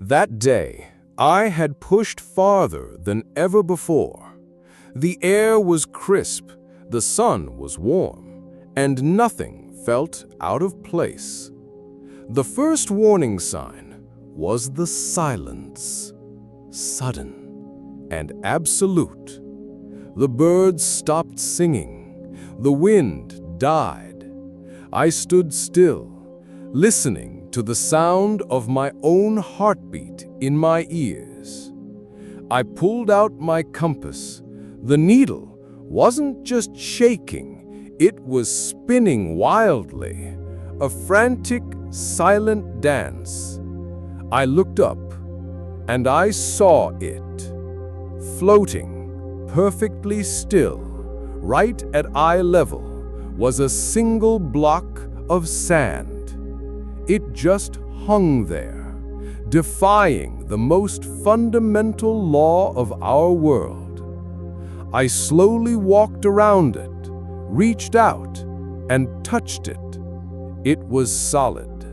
That day, I had pushed farther than ever before. The air was crisp, the sun was warm, and nothing felt out of place. The first warning sign was the silence, sudden and absolute. The birds stopped singing, the wind died. I stood still, listening to the sound of my own heartbeat in my ears. I pulled out my compass. The needle wasn't just shaking, it was spinning wildly, a frantic, silent dance. I looked up, and I saw it, floating, perfectly still, right at eye level, was a single block of sand. It just hung there, defying the most fundamental law of our world. I slowly walked around it, reached out, and touched it. It was solid,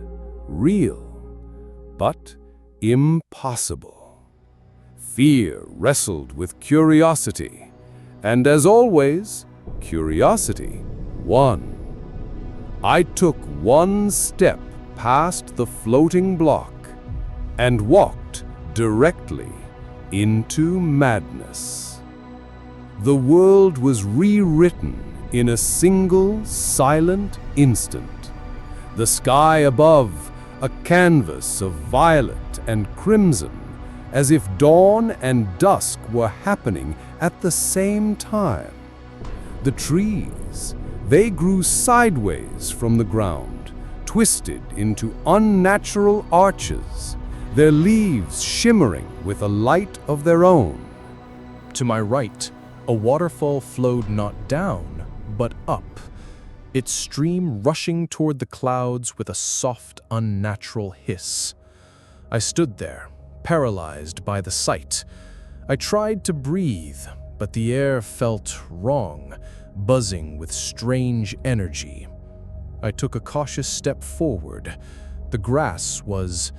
real, but impossible. Fear wrestled with curiosity, and as always, curiosity won. I took one step past the floating block and walked directly into madness. The world was rewritten in a single silent instant. The sky above, a canvas of violet and crimson, as if dawn and dusk were happening at the same time. The trees, they grew sideways from the ground, twisted into unnatural arches, their leaves shimmering with a light of their own. To my right, a waterfall flowed not down, but up, its stream rushing toward the clouds with a soft, unnatural hiss. I stood there, paralyzed by the sight. I tried to breathe, but the air felt wrong, buzzing with strange energy. I took a cautious step forward. The grass was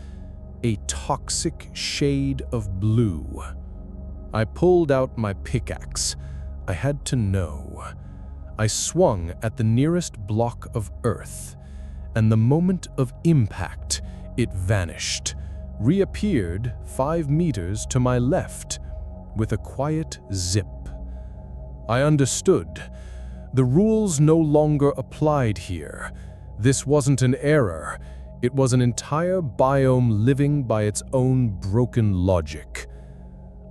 a toxic shade of blue. I pulled out my pickaxe. I had to know. I swung at the nearest block of earth, and the moment of impact, it vanished, reappeared 5 meters to my left, with a quiet zip. I understood. The rules no longer applied here. This wasn't an error. It was an entire biome living by its own broken logic.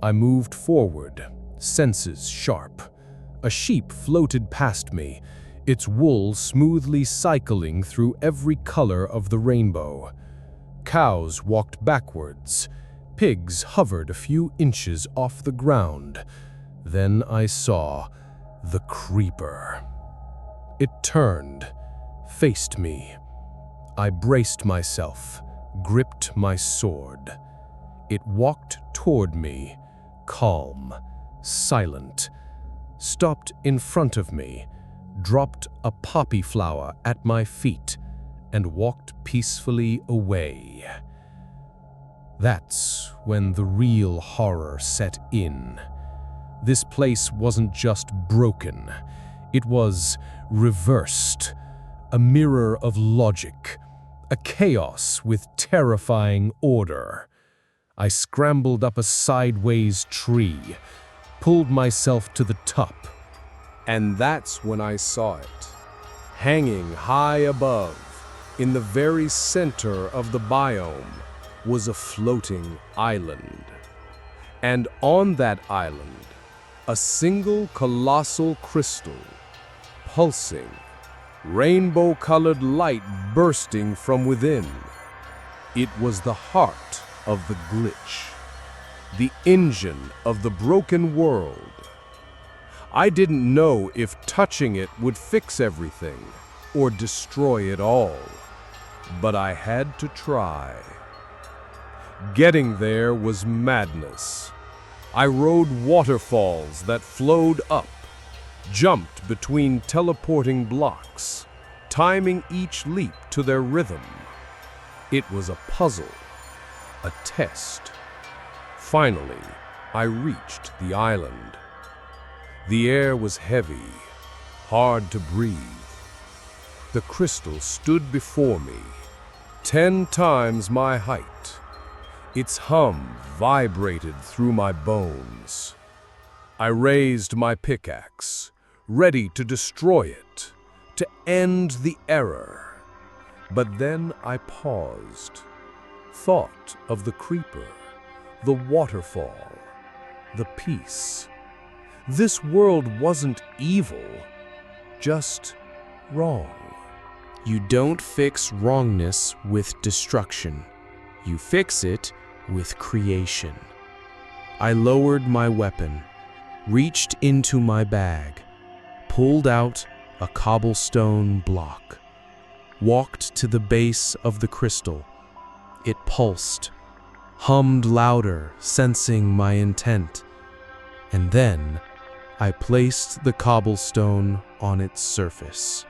I moved forward, senses sharp. A sheep floated past me, its wool smoothly cycling through every color of the rainbow. Cows walked backwards. Pigs hovered a few inches off the ground. Then I saw the creeper. It turned, faced me. I braced myself, gripped my sword. It walked toward me, calm, silent, stopped in front of me, dropped a poppy flower at my feet, and walked peacefully away. That's when the real horror set in. This place wasn't just broken, it was reversed, a mirror of logic, a chaos with terrifying order. I scrambled up a sideways tree, pulled myself to the top. And that's when I saw it. Hanging high above, in the very center of the biome, was a floating island. And on that island, a single colossal crystal, pulsing, rainbow-colored light bursting from within. It was the heart of the glitch, the engine of the broken world. I didn't know if touching it would fix everything or destroy it all, but I had to try. Getting there was madness. I rode waterfalls that flowed up, jumped between teleporting blocks, timing each leap to their rhythm. It was a puzzle, a test. Finally, I reached the island. The air was heavy, hard to breathe. The crystal stood before me, 10 times my height. Its hum vibrated through my bones. I raised my pickaxe, ready to destroy it, to end the error. But then I paused, thought of the creeper, the waterfall, the peace. This world wasn't evil, just wrong. You don't fix wrongness with destruction. You fix it with creation. I lowered my weapon, reached into my bag, pulled out a cobblestone block, walked to the base of the crystal. It pulsed, hummed louder, sensing my intent. And then I placed the cobblestone on its surface.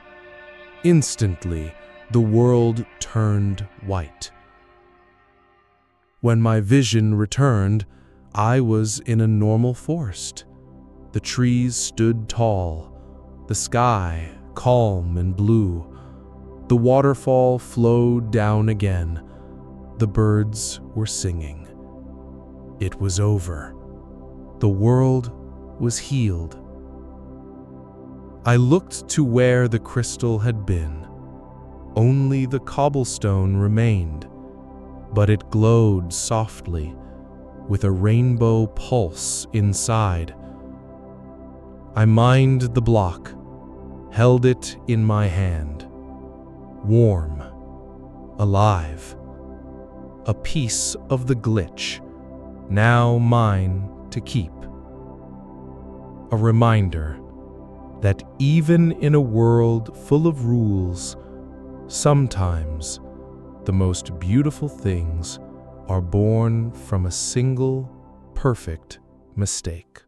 Instantly, the world turned white. When my vision returned, I was in a normal forest. The trees stood tall, the sky calm and blue. The waterfall flowed down again. The birds were singing. It was over. The world was healed. I looked to where the crystal had been. Only the cobblestone remained, but it glowed softly, with a rainbow pulse inside. I mined the block, held it in my hand. Warm, alive. A piece of the glitch, now mine to keep. A reminder that even in a world full of rules, sometimes the most beautiful things are born from a single perfect mistake.